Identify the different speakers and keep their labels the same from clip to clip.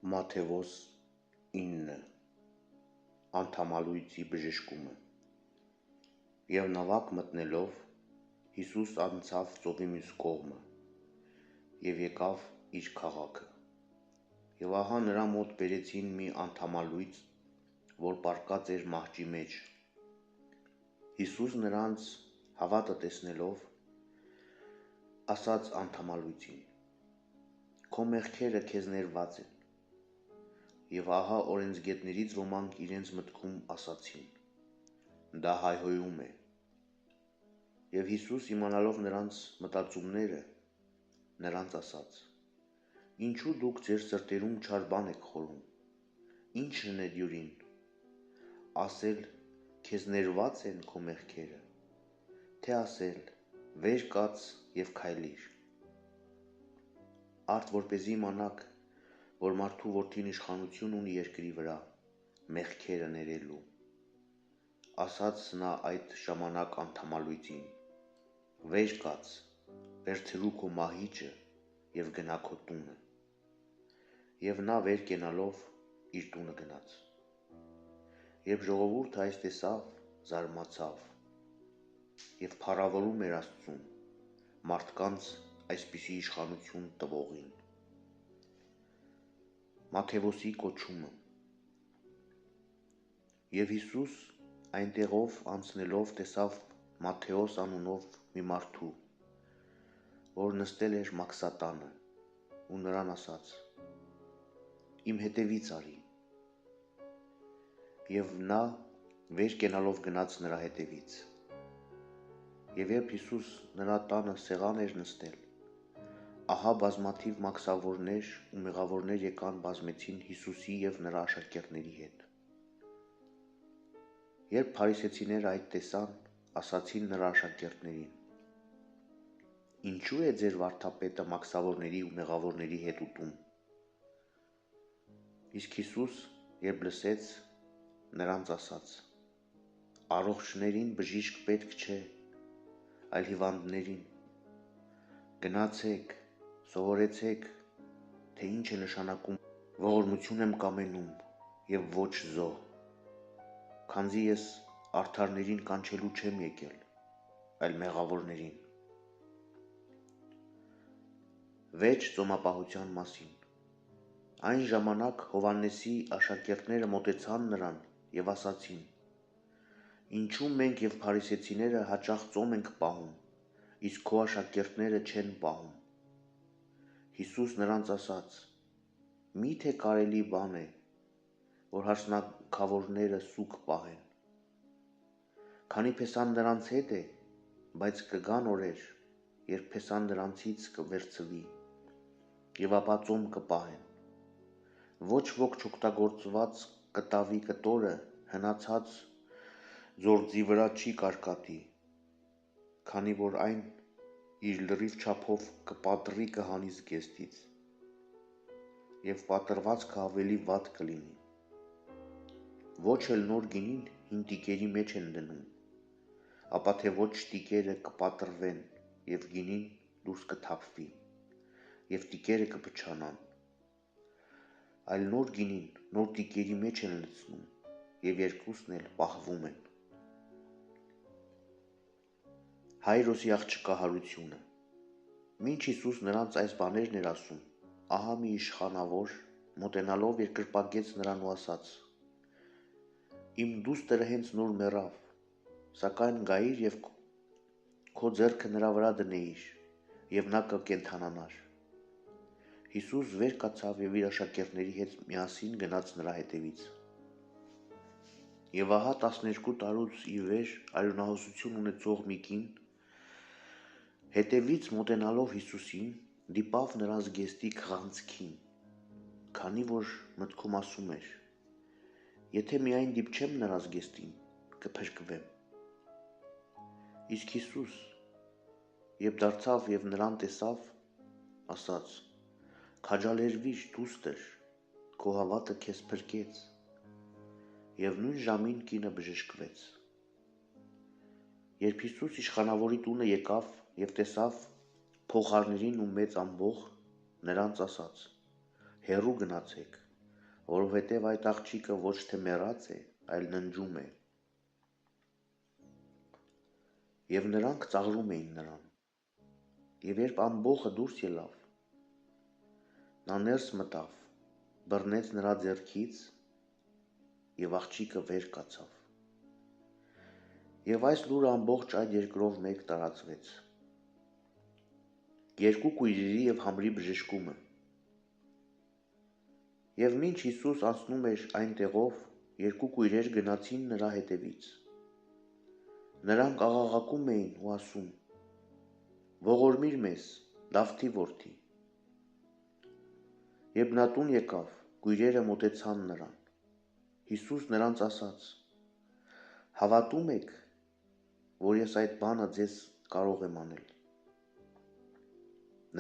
Speaker 1: Մատթեոս 9 Անդամալույցի բժշկումը։ Եվ նավակ մտնելով Հիսուս անցավ ծովի մյուս կողմը և եկավ իր քաղաքը։ Եվ ահա նրա մոտ բերեցին մի անդամալույց, որ պառկած էր մահճի մեջ։ Հիսուս նրանց հավատը տեսնելով, ասաց անդամալույցին. «Քո մեղքերը քեզ ներված են»։ Եվ ահա օրենսգետներից ոմանք իրենց մտքում ասացին. դա հայհոյում է։ Եվ Հիսուս իմանալով նրանց մտածումները, նրանց ասաց. ինչու դուք ձեր սրտերում չար բան եք խորում, ի՞նչն է դյուրին, ասել քեզ ներված են քո մեղքերը, թե ասել վեր կաց և քայլիր։ Արդ որպեսզի իմանաք, որ մարդու որդին իշխանություն ունի երկրի վրա, մեղքերը ներելու։ Ասաց նա այդ ժամանակ անդամալույցին. վեր կաց, վերցրու քո մահիճը և գնա քո տունը։ Եվ նա վեր կենալով իր տունը գնաց։ Երբ ժողովուրդը այս տեսավ, զարմացավ և փառավորում էր Աստծուն, մարդկանց այսպիսի իշխանություն տվողին։ Մատթեոսի կոչումը։ Եվ Հիսուս այնտեղով անցնելով տեսավ Մատթեոս անունով մի մարդու, որ նստել էր մաքսատանը, ու նրան ասաց. «Իմ հետևից արի»։ Եվ նա վեր կենալով գնաց նրա հետևից։ Եվ երբ Հիսուս նրա տանը սեղան էր նստել, ահա բազմաթիվ մաքսավորներ ու մեղավորներ եկան բազմեցին Հիսուսի և նրա աշակերտների հետ։ Երբ փարիսեցիները այդ տեսան, ասացին նրա աշակերտներին. «Ինչու է ձեր վարդապետը մաքսավորների ու մեղավորների հետ ուտում»։ Իսկ Հիսուս, երբ լսեց, նրանց ասաց. «Առողջներին բժիշկ պետք չէ, այլ հիվանդներին։ Գնացեք, սովորեցեք, թե ինչ է նշանակում ողորմություն եմ կամենում և ոչ զոհ, քանզի ես արդարներին կանչելու չեմ եկել, այլ մեղավորներին»։ Վեճ ծոմապահության մասին։ Այն ժամանակ Հովհաննեսի աշակերտները մոտեցան նրան և ասացին. «Ինչու մենք և փարիսեցիները հաճախ ծոմ ենք պահում, իսկ քո աշակերտները չեն պահում»։ Հիսուս նրանց ասաց. «Մի՞թե կարելի բան է, որ հարսնաքավորները սուգ պահեն։ Քանի փեսան նրանց հետ է, բայց կգան օրեր, երբ փեսան նրանցից կվերցվի, և ապա ծոմ կպահեն։ Ոչ ոք չօգտագործված կտավի կտորը հնացած ձորձի վրա չի կարկատի, քանի որ այն իր լրիվ չափով կպատրի կհանի զգեստից, և պատրվածքը ավելի վատ կլինի։ Ոչ էլ նոր գինին հին տիկերի մեջ են դնում, ապա թե ոչ տիկերը կպատրվեն, և գինին դուրս կթափվի, և տիկերը կփչանան։ Այլ նոր գինին նոր տիկերի մեջ են լցնում, և երկուսն էլ պահվում են»։ Հայրոսի աղջկահարությունը։ Մինչ Հիսուս նրանց այս բաներն էր ասում, ահա մի իշխանավոր մոտենալով երկրպագեց նրան ու ասաց. «Իմ դուստրը հենց նոր մեռավ, սակայն գայիր և քո ձեռքը նրա վրա դնեիր, և նա կկենդանանար»։ Հիսուս վեր կացավ և իր աշակերտների հետ միասին գնաց նրա հետևից։ Եվ ահա 12 տարուց ի վեր արյունահոսություն ունեցող մի կին, հետևից մոտենալով Հիսուսին, դիպավ նրա զգեստի քղանցքին, քանի որ մտքում ասում էր. «Եթե միայն դիպչեմ նրա զգեստին, կփրկվեմ»։ Իսկ Հիսուս, երբ դարձավ և նրան տեսավ, ասաց. «Քաջալերվիր, դուստր, քո հավատը քեզ փրկեց»։ Եվ նույն ժամին կինը բժշկվեց։ Երբ Հիսուս իշխանավորի տունը եկավ և տեսավ փողահարներին ու մեծ ամբոխ, նրանց ասաց. «Հեռու գնացեք, որովհետև այդ աղջիկը ոչ թե մեռած է, այլ ննջում է։ Եվ նրանք ծաղրում էին նրան։ Եվ երբ ամբոխը դուրս ելավ, նա ներս մտավ, բռնեց նրա ձեռքից և աղջիկը վեր կացավ։ Եվ այս լուրը ամբողջ այդ երկրով մեկ տարածվեց։ Երկու կույրերի և համրի բժշկումը։ Եվ մինչ Հիսուս անցնում էր այն տեղով, երկու կույրեր գնացին նրա հետևից։ Նրանք աղաղակում էին ու ասում. «Ողորմիր մեզ, Դավթի որդի»։ Երբ նա տուն եկավ, կույրերը մոտեցան նրան։ Հիսուս նրանց ասաց. «Հավատում եք, որ ես այդ բանը ձեզ կարող եմ անել»։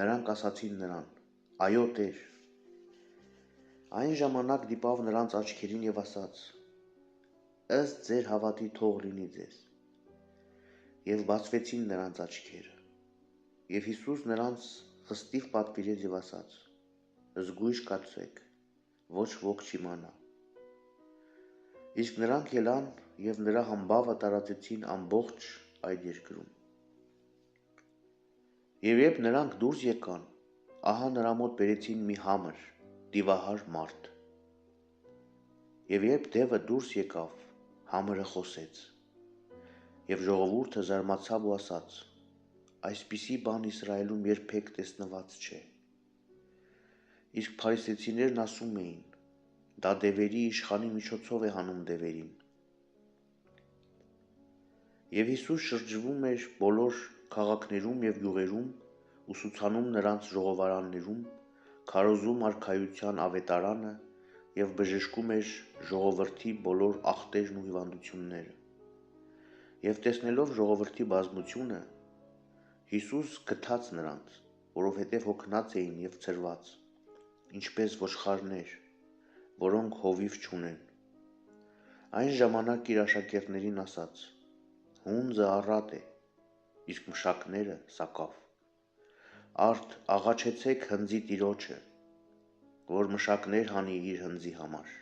Speaker 1: Նրանք ասացին նրան. «Այո, Տեր»։ Այն ժամանակ դիպավ նրանց աչքերին և ասաց. «Ըստ ձեր հավատի թող լինի ձեզ»։ Եվ բացվեցին նրանց աչքերը։ Եվ Հիսուս նրանց խստիվ պատվիրեց և ասաց. «Զգույշ կացեք, ոչ ոք չիմանա»։ Իսկ նրանք ելան և նրա համբավը տարածեցին ամբողջ այդ երկրում։ Եվ երբ նրանք դուրս եկան, ահա նրա մոտ բերեցին մի համր, տիվահար մարդ։ Եվ երբ դևը դուրս եկավ, համրը խոսեց։ Եվ ժողովուրդը զարմացավ ու ասաց. «Այսպիսի բան Իսրայելում երբեք տեսնված չէ»։ Իսկ փարիսեցիներն ասում էին. «Դա դևերի իշխանի միջոցով է հանում դևերին»։ Եվ Հիսուս շրջվում էր բոլոր քաղաքներում և գյուղերում, ուսուցանում նրանց ժողովարաններում, քարոզում արքայության ավետարանը և բժշկում էր ժողովրդի բոլոր ախտերն ու հիվանդությունները։ Եվ տեսնելով ժողովրդի բազմությունը, Հիսուս գթաց նրանց, որովհետև հոգնած էին և ցրված, ինչպես ոչխարներ, որոնք հովիվ չունեն։ Այն ժամանակ իր աշակերտներին ասաց. «Հունձը առատ է, իսկ մշակները սակավ։ Արդ աղաչեցեք հնձի տիրոջը, որ մշակներ հանի իր հնձի համար»։